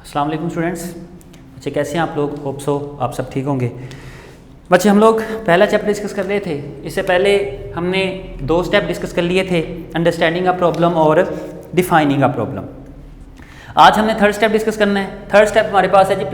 अस्सलाम वालेकुम स्टूडेंट्स। बच्चे कैसे हैं आप लोग? होप सो आप सब ठीक होंगे। बच्चे हम लोग पहला चैप्टर डिस्कस कर रहे थे। इससे पहले हमने दो स्टेप डिस्कस कर लिए थे, अंडरस्टैंडिंग अ प्रॉब्लम और डिफाइनिंग अ प्रॉब्लम। आज हमने थर्ड स्टेप डिस्कस करना है। थर्ड स्टेप हमारे पास है जी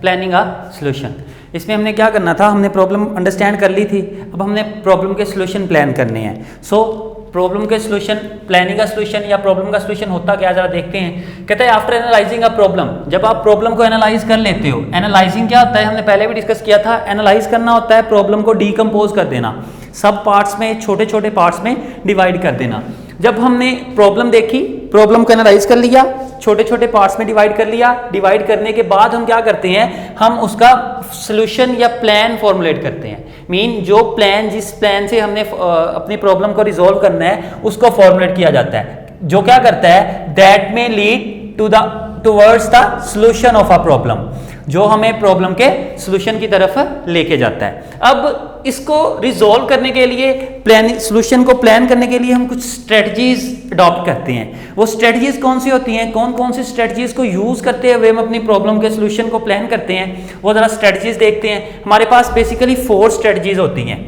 प्लानिंग अ सोल्यूशन। इसमें हमने क्या करना था, हमने प्रॉब्लम अंडरस्टैंड कर ली थी, अब हमने प्रॉब्लम के सोल्यूशन प्लान करने हैं। सो प्रॉब्लम के सोल्यूशन, प्लानिंग का सोल्यूशन या प्रॉब्लम का सोल्यूशन होता क्या, जरा देखते हैं। कहते हैं आफ्टर एनालाइजिंग अ प्रॉब्लम, जब आप प्रॉब्लम को एनालाइज कर लेते हो। एनालाइजिंग क्या होता है, हमने पहले भी डिस्कस किया था। एनालाइज करना होता है प्रॉब्लम को डीकम्पोज कर देना, सब पार्ट्स में, छोटे छोटे पार्ट्स में डिवाइड कर देना। जब हमने प्रॉब्लम देखी, प्रॉब्लम को एनालाइज कर लिया, छोटे छोटे पार्ट्स में डिवाइड कर लिया। डिवाइड करने के बाद हम क्या करते हैं, हम उसका सॉल्यूशन या प्लान फॉर्मुलेट करते हैं। मीन जो प्लान, जिस प्लान से हमने अपनी प्रॉब्लम को रिजॉल्व करना है, उसको फॉर्मुलेट किया जाता है, जो क्या करता है, दैट में lead towards the solution of a problem, जो हमें प्रॉब्लम के सॉल्यूशन की तरफ लेके जाता है। अब इसको रिजॉल्व करने के लिए, प्लानिंग सॉल्यूशन को प्लान करने के लिए हम कुछ स्ट्रेटजीज अडॉप्ट करते हैं। वो स्ट्रेटजीज कौन सी होती हैं, कौन कौन सी स्ट्रेटजीज को यूज करते हुए हम अपनी प्रॉब्लम के सॉल्यूशन को प्लान करते हैं, वो जरा स्ट्रेटजीज देखते हैं। हमारे पास बेसिकली 4 स्ट्रेटजीज होती हैं।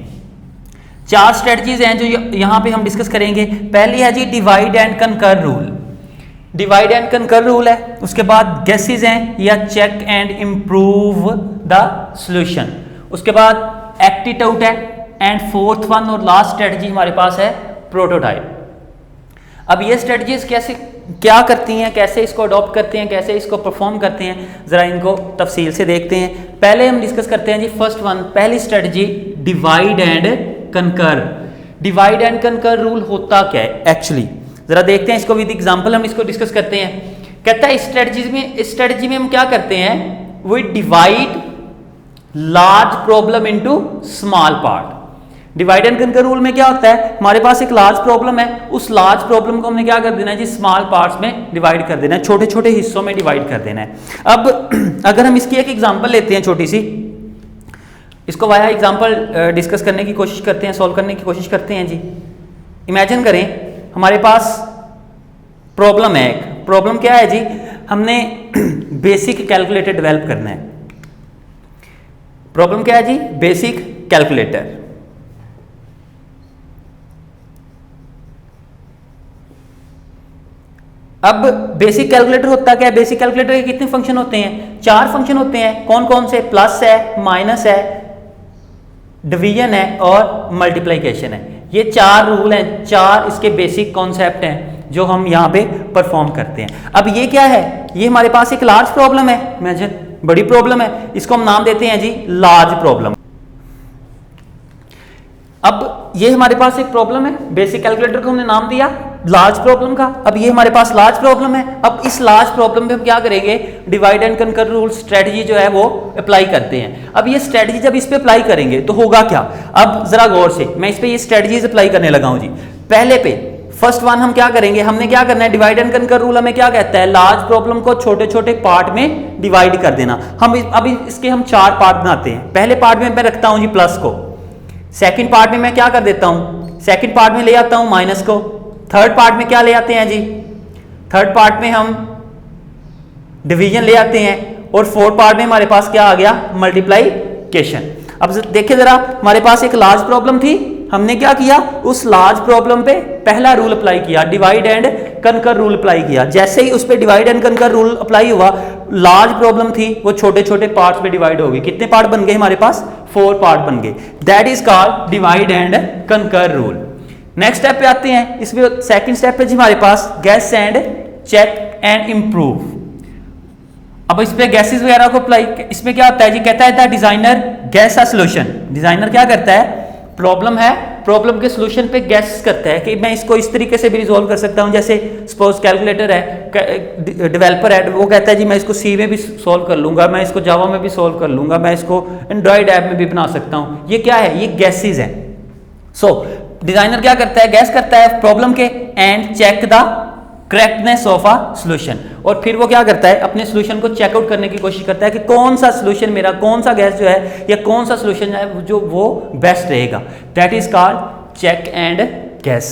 4 स्ट्रेटजीज हैं जो यहाँ पे हम डिस्कस करेंगे। पहली है जी divide and conquer rule. Divide and conquer rule है। उसके बाद गेसेस हैं या check and improve the solution. उसके बाद एक्ट इट आउट है। एंड फोर्थ वन और लास्ट स्ट्रेटजी हमारे पास है प्रोटोटाइप। अब ये स्ट्रेटजीज कैसे क्या करती हैं, कैसे इसको अडॉप्ट करते हैं, कैसे इसको परफॉर्म करते हैं, जरा इनको तफसील से देखते हैं। पहले हम डिस्कस करते हैं जी फर्स्ट वन, पहली स्ट्रेटजी डिवाइड एंड कंकर। डिवाइड एंड कंकर रूल होता क्या है एक्चुअली, जरा देखते हैं इसको विद एग्जांपल। हम इसको डिस्कस करते हैं। कहता है इस स्ट्रेटजी में हम क्या करते हैं, we divide large problem into small part. Divide and conquer rule में क्या होता है, हमारे पास एक लार्ज प्रॉब्लम है, उस लार्ज प्रॉब्लम को हमने क्या कर देना है जी, स्मॉल पार्ट्स में डिवाइड कर देना है, छोटे छोटे हिस्सों में डिवाइड कर देना है। अब अगर हम इसकी एक एग्जांपल लेते हैं छोटी सी, इसको वाया एग्जांपल डिस्कस करने की कोशिश करते हैं, सॉल्व करने की कोशिश करते हैं जी। इमेजिन करें हमारे पास प्रॉब्लम है। एक प्रॉब्लम क्या है जी, हमने बेसिक कैलकुलेटर डेवलप करना है। प्रॉब्लम क्या है जी, बेसिक कैलकुलेटर। अब बेसिक कैलकुलेटर होता क्या है, बेसिक कैलकुलेटर के कितने फंक्शन होते हैं, 4 फंक्शन होते हैं। कौन कौन से, प्लस है, माइनस है, डिवीजन है और मल्टीप्लिकेशन है। ये 4 रूल हैं, 4 इसके बेसिक कॉन्सेप्ट हैं जो हम यहाँ पे परफॉर्म करते हैं। अब ये क्या है, ये हमारे पास एक लार्ज प्रॉब्लम है, इमेजिन बड़ी प्रॉब्लम है, इसको हम नाम देते हैं जी लार्ज प्रॉब्लम। अब ये हमारे पास एक प्रॉब्लम है, बेसिक कैलकुलेटर को हमने नाम दिया लार्ज प्रॉब्लम का। अब ये हमारे पास लार्ज प्रॉब्लम है। अब इस लार्ज प्रॉब्लम पे हम क्या करेंगे, divide and conquer rule strategy जो है वो अप्लाई करते हैं। अब ये स्ट्रेटजी जब इस पे अप्लाई करेंगे तो होगा क्या, अब जरा गौर से मैं इस पे ये स्ट्रेटजीज अप्लाई करने लगा हूं जी। पहले पे फर्स्ट वन हम क्या करेंगे, हमने क्या करना है, डिवाइड एंड कंकर रूल हमें क्या कहता है, लार्ज प्रॉब्लम को छोटे छोटे पार्ट में डिवाइड कर देना। हम अभी इसके हम 4 पार्ट बनाते हैं। पहले पार्ट में मैं रखता हूं जी प्लस को, सेकंड पार्ट में मैं क्या कर देता हूं, सेकंड पार्ट में ले आता हूं माइनस को, थर्ड पार्ट में क्या ले आते हैं जी, थर्ड पार्ट में हम डिवीजन ले आते हैं, और फोर्थ पार्ट में हमारे पास क्या आ गया, मल्टीप्लिकेशन। अब देखिए जरा, हमारे पास एक लार्ज प्रॉब्लम थी, हमने क्या किया, उस लार्ज प्रॉब्लम पे पहला रूल अप्लाई किया, divide and conquer rule apply किया। जैसे ही उस पे divide and conquer rule apply हुआ, लार्ज प्रॉब्लम थी वो छोटे छोटे पार्ट्स में डिवाइड हो गई। कितने पार्ट बन गए हमारे पास, 4 पार्ट बन गए। That is called divide and conquer rule. Next step पे आते हैं। इसमें सेकंड स्टेप पे जी हमारे पास guess and check and improve. अब इस पे गैसेस वगैरह को अप्लाई, इसमें क्या होता है जी, कहता है the designer gas a solution. Designer क्या करता है, प्रॉब्लम है, प्रॉब्लम के सॉल्यूशन पे गैस करता है कि मैं इसको इस तरीके से भी रिजॉल्व कर सकता हूं। जैसे सपोज कैलकुलेटर है, डेवलपर है, वो कहता है जी मैं इसको सी में भी सॉल्व कर लूंगा, मैं इसको जावा में भी सॉल्व कर लूंगा, मैं इसको एंड्रॉइड ऐप में भी बना सकता हूं। ये क्या है, ये गैसेस है। सो डिजाइनर क्या करता है, गैस करता है प्रॉब्लम के and check the correctness of a solution, और फिर वो क्या करता है, अपने सॉल्यूशन को चेकआउट करने की कोशिश करता है कि कौन सा सॉल्यूशन मेरा, कौन सा गैस जो है या कौन सा सॉल्यूशन है जो वो बेस्ट रहेगा। That is called check and guess.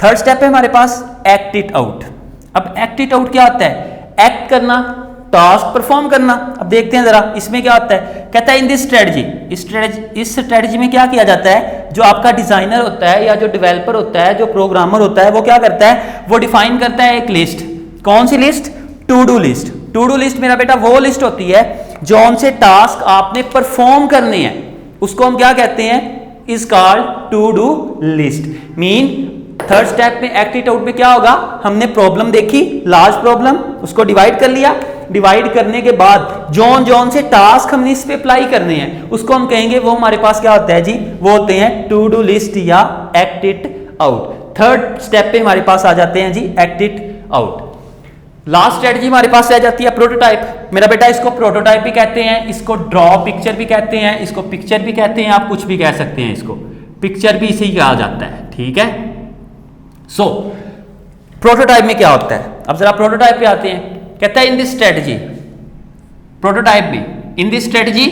Third step है हमारे पास एक्ट इट आउट। अब एक्ट इट आउट क्या होता है, एक्ट करना, टास्क परफॉर्म करना। अब देखते हैं जरा इसमें क्या होता है। कहता है इन दिस स्ट्रेटजी, इस स्ट्रेटजी में क्या किया जाता है, जो आपका डिजाइनर होता है या जो डेवलपर होता है, जो प्रोग्रामर होता है, वो क्या करता है, वो डिफाइन करता है एक लिस्ट। कौन सी list? To do list. To do list मेरा बेटा वो लिस्ट होती है जो उनसे टास्क आपने परफॉर्म करने हैं, उसको हम क्या कहते हैं, is called to do list. Mean third step में एक्ट इट आउट में क्या होगा, हमने प्रॉब्लम देखी, लार्ज प्रॉब्लम, उसको डिवाइड कर लिया। डिवाइड करने के बाद जॉन जॉन से टास्क हमने इस पे अप्लाई करने हैं, उसको हम कहेंगे, वो हमारे पास क्या होता है जी, वो होते हैं टू डू लिस्ट या act it out. Third step पे हमारे पास आ जाते हैं जी act it out. Last strategy हमारे पास रह जाती है प्रोटोटाइप। मेरा बेटा इसको प्रोटोटाइप भी कहते हैं, इसको ड्रॉ पिक्चर भी कहते हैं, इसको पिक्चर भी कहते हैं, आप कुछ भी कह सकते हैं, इसको पिक्चर भी इसे ही कहा जाता है, ठीक है। सो प्रोटोटाइप में क्या होता है, अब जरा प्रोटोटाइप पे आते हैं। कहता है इन दिस स्ट्रेटजी, प्रोटोटाइप में in this strategy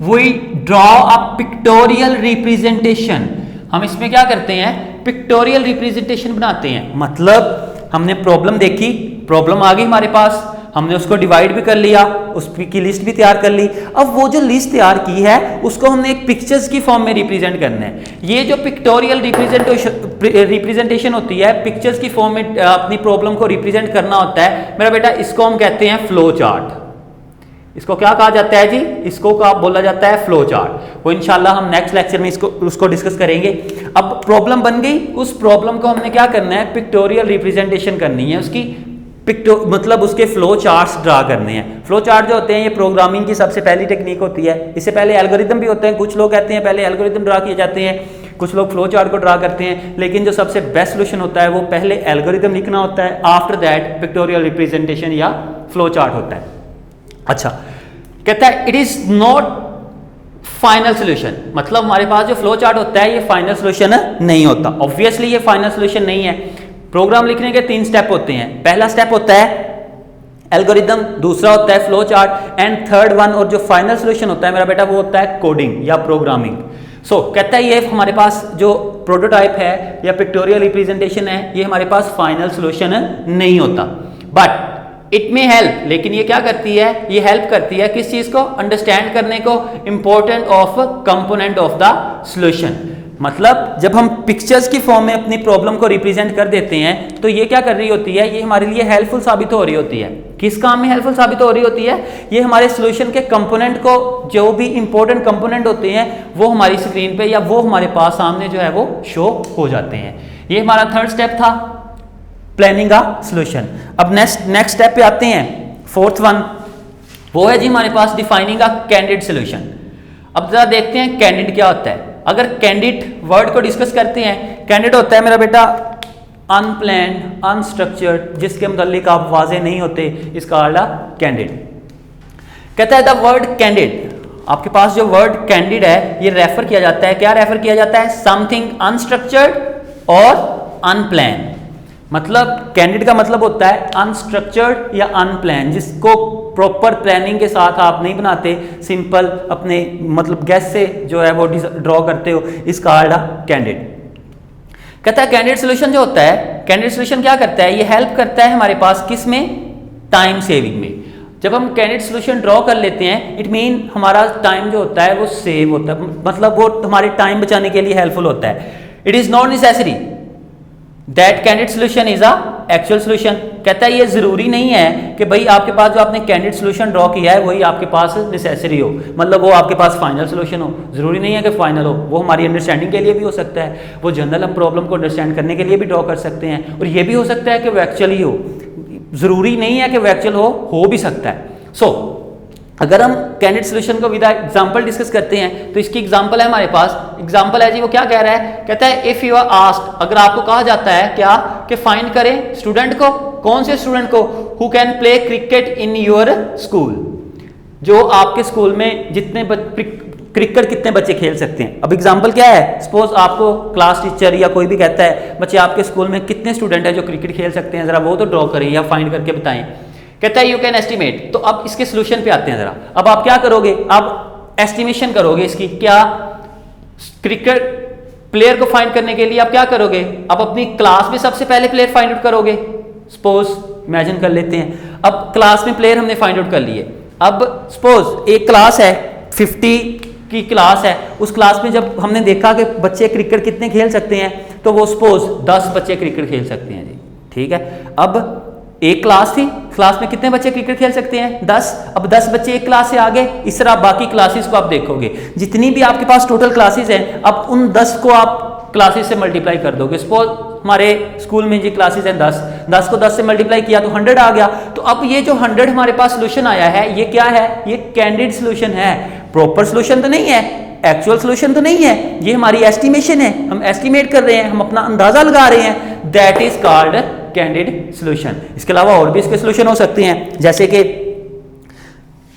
we draw a pictorial representation. हम इसमें क्या करते हैं, पिक्टोरियल रिप्रेजेंटेशन बनाते हैं। मतलब हमने प्रॉब्लम देखी, प्रॉब्लम आ गई हमारे पास, हमने उसको डिवाइड भी कर लिया, उसकी लिस्ट भी तैयार कर ली। अब वो जो लिस्ट तैयार की है उसको हमने एक पिक्चर्स की फॉर्म में रिप्रेजेंट करना है। ये जो पिक्टोरियल रिप्रेजेंटेशन होती है, पिक्चर्स की फॉर्म में अपनी प्रॉब्लम को रिप्रेजेंट करना होता है मेरा बेटा, इसको हम कहते हैं फ्लो चार्ट। इसको क्या कहा जाता है जी, इसको क्या बोला जाता है, फ्लो चार्ट। वो इंशाल्लाह हम नेक्स्ट लेक्चर में उसको डिस्कस करेंगे। अब प्रॉब्लम बन गई, उस प्रॉब्लम को हमने क्या करना है, पिक्टोरियल रिप्रेजेंटेशन करनी है, उसकी मतलब उसके फ्लो चार्ट्स ड्रा करने हैं। फ्लो चार्ट जो होते हैं ये प्रोग्रामिंग की सबसे पहली टेक्निक होती है। इससे पहले एल्गोरिदम भी होते हैं, कुछ लोग कहते हैं पहले एल्गोरिदम ड्रा किए जाते हैं, कुछ लोग फ्लो चार्ट को ड्रा करते हैं, लेकिन जो सबसे बेस्ट सोल्यूशन होता है वो पहले एल्गोरिदम लिखना होता है, आफ्टर दैट पिक्टोरियल रिप्रेजेंटेशन या फ्लो चार्ट होता है। अच्छा, कहता है it is not final solution, मतलब हमारे पास जो फ्लो चार्ट होता है ये फाइनल सोल्यूशन नहीं होता। ऑब्वियसली ये फाइनल सोल्यूशन नहीं है। प्रोग्राम लिखने के 3 स्टेप होते हैं। पहला स्टेप होता है एल्गोरिदम, दूसरा होता है flow chart, and third one और जो फाइनल सोल्यूशन होता है मेरा बेटा वो होता है कोडिंग या प्रोग्रामिंग। सो कहता है ये हमारे पास जो प्रोटोटाइप है या पिक्टोरियल रिप्रेजेंटेशन है ये हमारे पास फाइनल सोल्यूशन नहीं होता, बट इट में हेल्प। लेकिन ये क्या करती है, ये हेल्प करती है किस चीज को, अंडरस्टैंड करने को, important of component of the solution. मतलब जब हम पिक्चर्स की फॉर्म में अपनी प्रॉब्लम को रिप्रेजेंट कर देते हैं तो ये क्या कर रही होती है, ये हमारे लिए हेल्पफुल साबित हो रही होती है। किस काम में हेल्पफुल साबित हो रही होती है, ये हमारे सॉल्यूशन के कंपोनेंट को, जो भी इंपॉर्टेंट कंपोनेंट होते हैं वो हमारी स्क्रीन पे या वो हमारे पास सामने जो है वो शो हो जाते हैं। ये हमारा थर्ड स्टेप था, प्लानिंग अ सॉल्यूशन। अब नेक्स्ट स्टेप पे आते हैं, फोर्थ वन, वो है जी हमारे पास डिफाइनिंग अ कैंडिडेट सॉल्यूशन। अब जरा देखते हैं कैंडिडेट क्या होता है। अगर कैंडिडेट वर्ड को डिस्कस करते हैं, कैंडिडेट होता है मेरा बेटा अनप्लान्ड, अनस्ट्रक्चर्ड, जिसके मुतालिक आप वाजे नहीं होते, इसका आला कैंडिडेट। कहता है द वर्ड कैंडिडेट, आपके पास जो वर्ड कैंडिडेट है ये रेफर किया जाता है, क्या रेफर किया जाता है, समथिंग अनस्ट्रक्चर्ड और अनप्लान। मतलब कैंडिडेट का मतलब होता है अनस्ट्रक्चर्ड या अनप्लान, जिसको प्रॉपर प्लानिंग के साथ आप नहीं बनाते, सिंपल अपने मतलब गैस से जो है वो ड्रॉ करते हो, इसका आला कैंडिडेट। कहता है कैंडिडेट सॉल्यूशन जो होता है, कैंडिडेट सॉल्यूशन क्या करता है, ये हेल्प करता है हमारे पास किस में, टाइम सेविंग में। जब हम कैंडिडेट सॉल्यूशन ड्रॉ कर लेते हैं, इट मीन हमारा टाइम जो होता है वो सेव होता है, मतलब वो हमारे टाइम बचाने के लिए हेल्पफुल होता है। It is not necessary that candidate solution is a actual solution. कहता है ये जरूरी नहीं है कि भाई आपके पास जो आपने कैंडिडेट सॉल्यूशन ड्रॉ किया है वही आपके पास नेसेसरी हो, मतलब वो आपके पास फाइनल सॉल्यूशन हो। जरूरी नहीं है कि फाइनल हो, वो हमारी अंडरस्टैंडिंग के लिए भी हो सकता है, वो जनरल हम प्रॉब्लम को अंडरस्टैंड करने के लिए भी ड्रॉ कर सकते हैं, और ये भी हो सकता है कि वो एक्चुअल ही हो, जरूरी नहीं है कि वो एक्चुअल हो भी सकता है। सो अगर हम कैंडिडेट सॉल्यूशन को विद एग्जांपल डिस्कस करते हैं तो इसकी एग्जांपल है हमारे पास, एग्जांपल है जी, वो क्या कह रहा है, कहता है इफ यू आर आस्क्ड, अगर आपको कहा जाता है क्या कि फाइंड करें स्टूडेंट को, कौन से स्टूडेंट को, who can play cricket in your school, जो आपके स्कूल में जितने क्रिकेट कितने बच्चे खेल सकते हैं। अब एग्जांपल क्या है, सपोज आपको क्लास टीचर या कोई भी कहता है बच्चे आपके स्कूल में कितने स्टूडेंट हैं जो क्रिकेट खेल सकते हैं, जरा वो तो ड्रॉ करें या फाइंड करके बताएं। कहता है यू कैन एस्टिमेट। तो अब इसके सोल्यूशन पे आते हैं जरा। अब आप क्या करोगे, आप एस्टिमेशन करोगे इसकी, क्या क्रिकेट प्लेयर को फाइंड करने के लिए आप क्या करोगे, आप अपनी क्लास में सबसे पहले प्लेयर फाइंड आउट करोगे। सपोज इमेजिन कर लेते हैं। अब क्लास में प्लेयर हमने फाइंड आउट कर लिए। अब सपोज एक क्लास है 50 की क्लास है, उस क्लास में जब हमने देखा कि बच्चे क्रिकेट कितने खेल सकते हैं, तो वो सपोज 10 बच्चे क्रिकेट खेल सकते हैं जी, ठीक है। अब एक क्लास थी, क्लास में कितने बच्चे क्रिकेट खेल सकते हैं? 10। अब 10 बच्चे एक क्लास से आगे, इस तरह बाकी क्लासेस को आप देखोगे, जितनी भी आपके पास टोटल क्लासेस हैं, अब उन 10 को आप क्लासेस से मल्टीप्लाई कर दोगे। सपोज हमारे स्कूल में जी क्लासेस हैं 10 को 10 से मल्टीप्लाई किया तो 100 आ गया। तो अब ये जो 100 हमारे पास सोल्यूशन आया है, ये क्या है? ये कैंडिड सोल्यूशन है, प्रॉपर सोल्यूशन तो नहीं है, एक्चुअल सोल्यूशन तो नहीं है, ये हमारी एस्टिमेशन है, हम एस्टिमेट कर रहे हैं, हम अपना अंदाजा लगा रहे हैं, that is called candid solution. इसके अलावा और भी इसके सोल्यूशन हो सकते हैं, जैसे कि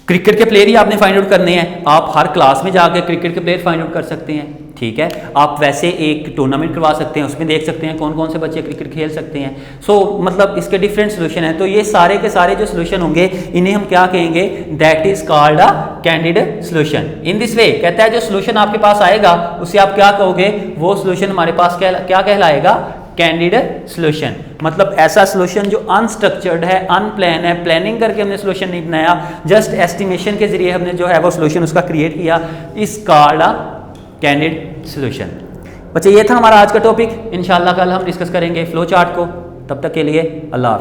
क्रिकेट के प्लेयर ही आपने फाइंड आउट करने हैं, आप हर क्लास में जाकर क्रिकेट के प्लेयर फाइंड आउट कर सकते हैं, ठीक है। आप वैसे एक टूर्नामेंट करवा सकते हैं, उसमें देख सकते हैं कौन कौन से बच्चे क्रिकेट खेल सकते हैं। मतलब इसके डिफरेंट सोल्यूशन हैं। तो ये सारे के सारे जो सोल्यूशन होंगे, इन्हें हम क्या कहेंगे? That is called a candid solution. In this way कहता है जो सोल्यूशन आपके पास आएगा उसे आप क्या कहोगे? वो सोल्यूशन हमारे पास क्या कहलाएगा? Candid solution. मतलब ऐसा सोल्यूशन जो अनस्ट्रक्चर्ड है, अनप्लान है, प्लानिंग करके हमने सोल्यूशन नहीं बनाया, जस्ट एस्टिमेशन के जरिए हमने जो है वो सोल्यूशन उसका क्रिएट किया, is called a candid solution. बच्चे ये था हमारा आज का टॉपिक। इंशाल्लाह कल हम डिस्कस करेंगे फ्लो चार्ट को। तब तक के लिए अल्लाह हाफिज़।